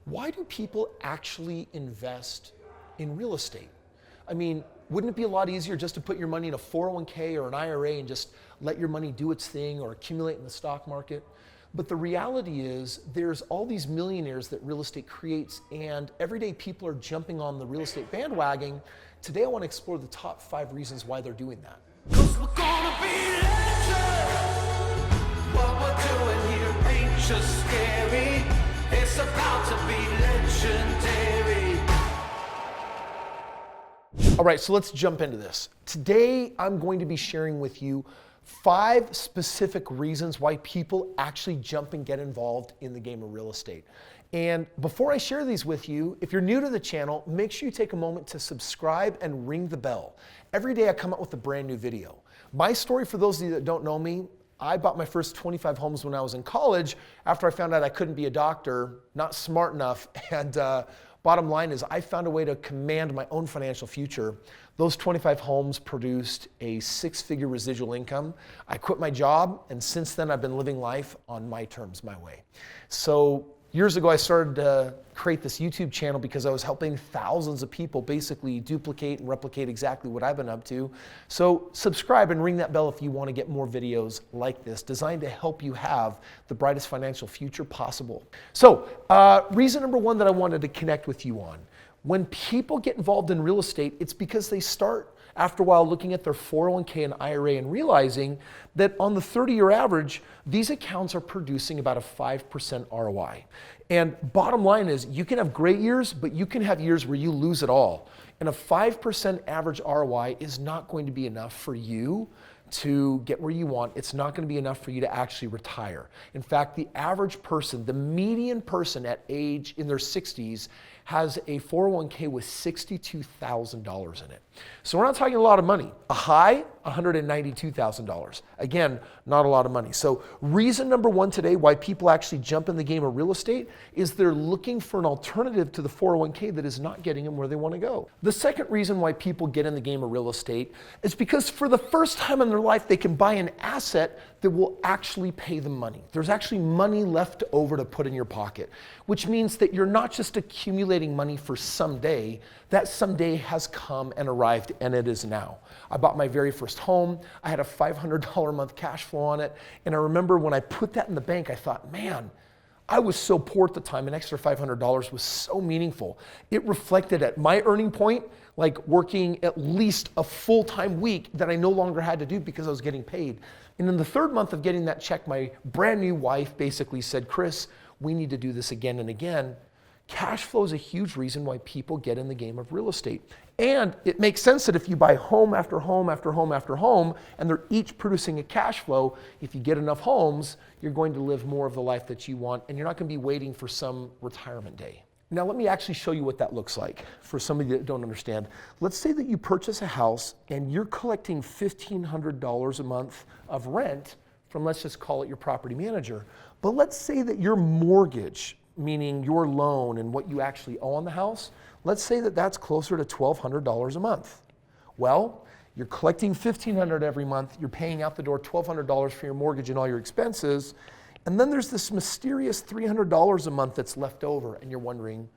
Why do people actually invest in real estate? I mean, wouldn't it be a lot easier just to put your money in a 401k or an IRA and just let your money do its thing or accumulate in the stock market? But the reality is there's all these millionaires that real estate creates, and everyday people are jumping on the real estate bandwagon. Today I want to explore the top 5 reasons why they're doing that. 'Cause we're gonna be legends. What we're doing here ain't just scary. It's about to be legendary. All right, so let's jump into this. Today I'm going to be sharing with you 5 specific reasons why people actually jump and get involved in the game of real estate. And before I share these with you, if you're new to the channel, make sure you take a moment to subscribe and ring the bell. Every day I come out with a brand new video. My story, for those of you that don't know me, I bought my first 25 homes when I was in college after I found out I couldn't be a doctor, not smart enough, and bottom line is I found a way to command my own financial future. Those 25 homes produced a 6-figure residual income. I quit my job, and since then I've been living life on my terms, my way. So years ago I started to create this YouTube channel because I was helping thousands of people basically duplicate and replicate exactly what I've been up to. So subscribe and ring that bell if you want to get more videos like this, designed to help you have the brightest financial future possible. So reason number 1 that I wanted to connect with you on. When people get involved in real estate, it's because they start after a while looking at their 401k and IRA and realizing that on the 30-year average, these accounts are producing about a 5% ROI. And bottom line is you can have great years, but you can have years where you lose it all. And a 5% average ROI is not going to be enough for you to get where you want. It's not going to be enough for you to actually retire. In fact, the average person, the median person at age in their 60s has a 401k with $62,000 in it. So we're not talking a lot of money. A high, $192,000. Again, not a lot of money. So reason number 1 today why people actually jump in the game of real estate is they're looking for an alternative to the 401k that is not getting them where they want to go. The second reason why people get in the game of real estate is because for the first time in their life, they can buy an asset that will actually pay them money. There's actually money left over to put in your pocket, which means that you're not just accumulating money for someday. That someday has come and arrived, and it is now. I bought my very first home. I had a $500 a month cash flow on it. And I remember when I put that in the bank, I thought, man, I was so poor at the time. An extra $500 was so meaningful. It reflected at my earning point, like working at least a full-time week that I no longer had to do because I was getting paid. And in the 3rd month of getting that check, my brand new wife basically said, Kris, we need to do this again and again. Cash flow is a huge reason why people get in the game of real estate. And it makes sense that if you buy home after home after home after home, and they're each producing a cash flow, if you get enough homes, you're going to live more of the life that you want, and you're not going to be waiting for some retirement day. Now let me actually show you what that looks like for somebody that don't understand. Let's say that you purchase a house and you're collecting $1,500 a month of rent from, let's just call it your property manager. But let's say that your mortgage, meaning your loan and what you actually owe on the house, let's say that that's closer to $1,200 a month. Well, you're collecting $1,500 every month, you're paying out the door $1,200 for your mortgage and all your expenses, and then there's this mysterious $300 a month that's left over, and you're wondering,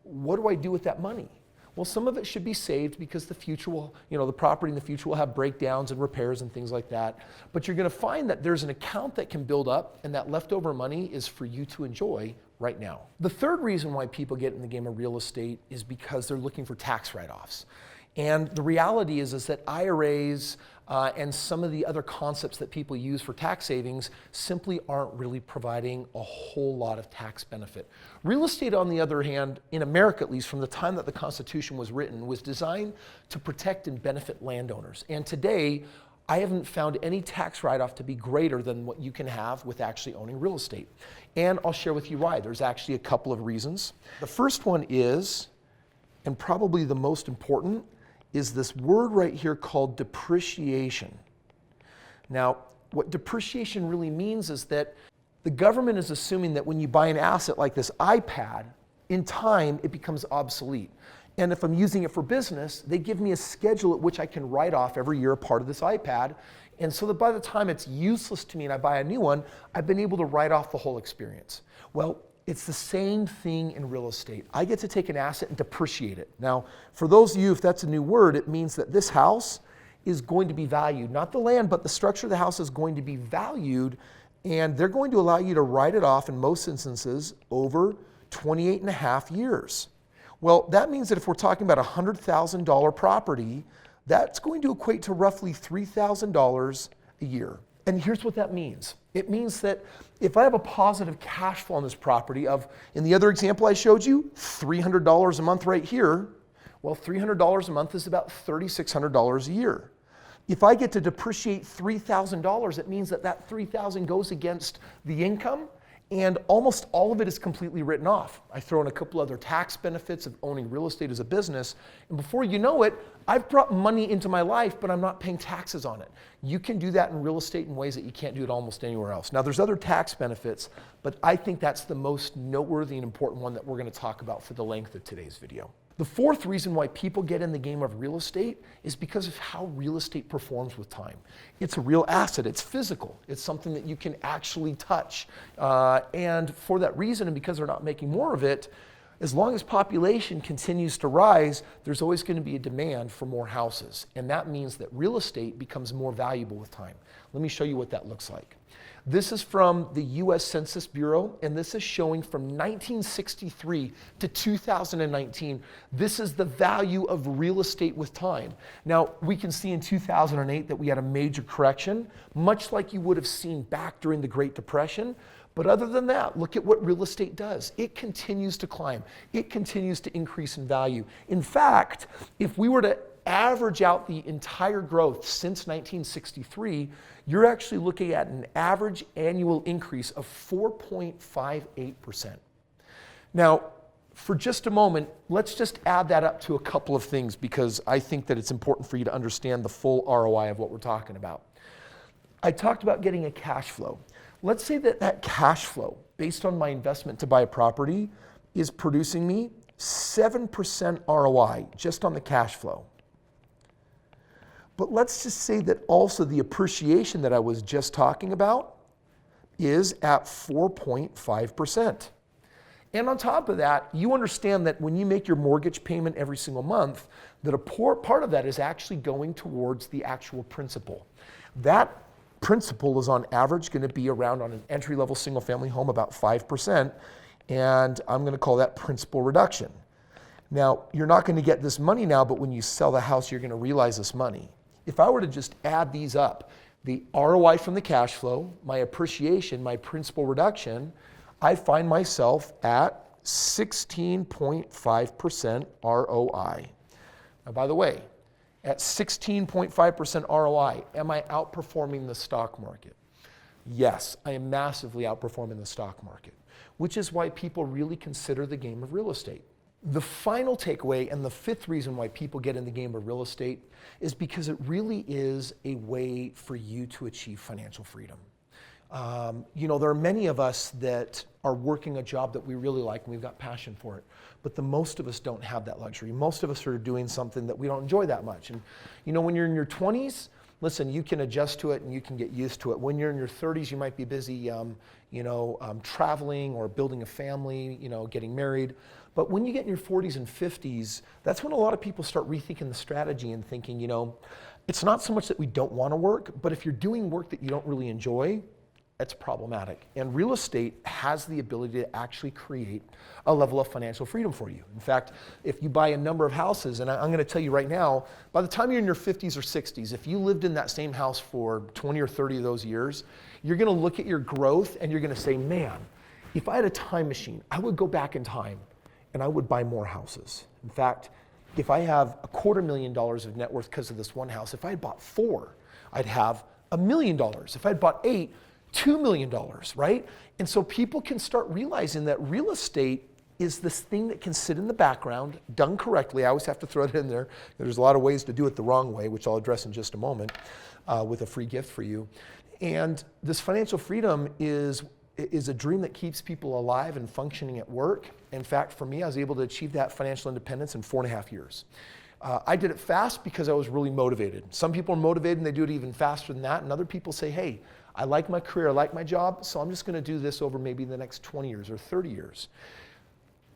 what do I do with that money? Well, some of it should be saved because the future will, the property in the future will have breakdowns and repairs and things like that. But you're going to find that there's an account that can build up, and that leftover money is for you to enjoy right now. The third reason why people get in the game of real estate is because they're looking for tax write-offs. And the reality is that IRAs and some of the other concepts that people use for tax savings simply aren't really providing a whole lot of tax benefit. Real estate, on the other hand, in America at least, from the time that the Constitution was written, was designed to protect and benefit landowners. And today, I haven't found any tax write-off to be greater than what you can have with actually owning real estate. And I'll share with you why. There's actually a couple of reasons. The first one is, and probably the most important, is this word right here called depreciation. Now, what depreciation really means is that the government is assuming that when you buy an asset like this iPad, in time it becomes obsolete. And if I'm using it for business, they give me a schedule at which I can write off every year a part of this iPad. And so that by the time it's useless to me and I buy a new one, I've been able to write off the whole experience. Well, It's the same thing in real estate. I get to take an asset and depreciate it. Now, for those of you, if that's a new word, it means that this house is going to be valued. Not the land, but the structure of the house is going to be valued, and they're going to allow you to write it off in most instances over 28 and a half years. Well, that means that if we're talking about a $100,000 property, that's going to equate to roughly $3,000 a year. And here's what that means. It means that if I have a positive cash flow on this property of, in the other example I showed you, $300 a month right here, well, $300 a month is about $3,600 a year. If I get to depreciate $3,000, it means that that $3,000 goes against the income, and almost all of it is completely written off. I throw in a couple other tax benefits of owning real estate as a business, and before you know it, I've brought money into my life, but I'm not paying taxes on it. You can do that in real estate in ways that you can't do it almost anywhere else. Now, there's other tax benefits, but I think that's the most noteworthy and important one that we're going to talk about for the length of today's video. The fourth reason why people get in the game of real estate is because of how real estate performs with time. It's a real asset. It's physical. It's something that you can actually touch. And for that reason, and because they're not making more of it, as long as population continues to rise, there's always going to be a demand for more houses. And that means that real estate becomes more valuable with time. Let me show you what that looks like. This is from the US Census Bureau, and this is showing from 1963 to 2019. This is the value of real estate with time. Now, we can see in 2008 that we had a major correction, much like you would have seen back during the Great Depression. But other than that, look at what real estate does. It continues to climb. It continues to increase in value. In fact, if we were to average out the entire growth since 1963, you're actually looking at an average annual increase of 4.58%. Now, for just a moment, let's just add that up to a couple of things because I think that it's important for you to understand the full ROI of what we're talking about. I talked about getting a cash flow. Let's say that that cash flow, based on my investment to buy a property, is producing me 7% ROI just on the cash flow. But let's just say that also the appreciation that I was just talking about is at 4.5%. And on top of that, you understand that when you make your mortgage payment every single month, that a part of that is actually going towards the actual principal. That principal is on average going to be around, on an entry-level single-family home, about 5%, and I'm going to call that principal reduction. Now, you're not going to get this money now, but when you sell the house, you're going to realize this money. If I were to just add these up, the ROI from the cash flow, my appreciation, my principal reduction, I find myself at 16.5% ROI. Now, by the way, at 16.5% ROI, am I outperforming the stock market? Yes, I am massively outperforming the stock market, which is why people really consider the game of real estate. The final takeaway and the fifth reason why people get in the game of real estate is because it really is a way for you to achieve financial freedom. There are many of us that are working a job that we really like and we've got passion for it, but the most of us don't have that luxury. Most of us are doing something that we don't enjoy that much. And when you're in your 20s, listen, you can adjust to it and you can get used to it. When you're in your 30s, you might be busy, traveling or building a family, getting married. But when you get in your 40s and 50s, that's when a lot of people start rethinking the strategy and thinking, it's not so much that we don't want to work, but if you're doing work that you don't really enjoy, that's problematic. And real estate has the ability to actually create a level of financial freedom for you. In fact, if you buy a number of houses, and I'm going to tell you right now, by the time you're in your 50s or 60s, if you lived in that same house for 20 or 30 of those years, you're going to look at your growth and you're going to say, man, if I had a time machine, I would go back in time and I would buy more houses. In fact, if I have $250,000 of net worth because of this one house, if I had bought 4, I'd have $1 million. If I'd bought 8, $2 million, right? And so people can start realizing that real estate is this thing that can sit in the background, done correctly. I always have to throw it in there. There's a lot of ways to do it the wrong way, which I'll address in just a moment with a free gift for you. And this financial freedom is a dream that keeps people alive and functioning at work. In fact, for me, I was able to achieve that financial independence in 4.5 years. I did it fast because I was really motivated. Some people are motivated and they do it even faster than that, and other people say, hey, I like my career, I like my job, so I'm just going to do this over maybe the next 20 years or 30 years.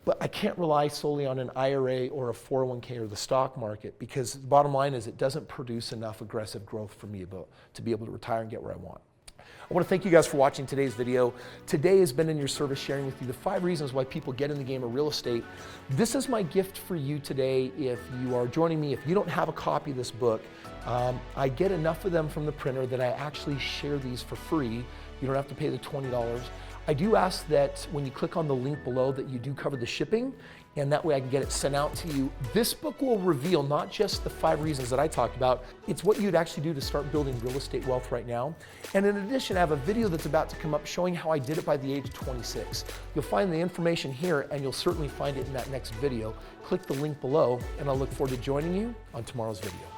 But I can't rely solely on an IRA or a 401k or the stock market, because the bottom line is it doesn't produce enough aggressive growth for me to be able to retire and get where I want. I want to thank you guys for watching today's video. Today has been in your service, sharing with you the 5 reasons why people get in the game of real estate. This is my gift for you today. If you are joining me, if you don't have a copy of this book, I get enough of them from the printer that I actually share these for free. You don't have to pay the $20. I do ask that when you click on the link below that you do cover the shipping, and that way I can get it sent out to you. This book will reveal not just the 5 reasons that I talked about, it's what you'd actually do to start building real estate wealth right now. And in addition, I have a video that's about to come up showing how I did it by the age of 26. You'll find the information here, and you'll certainly find it in that next video. Click the link below, and I'll look forward to joining you on tomorrow's video.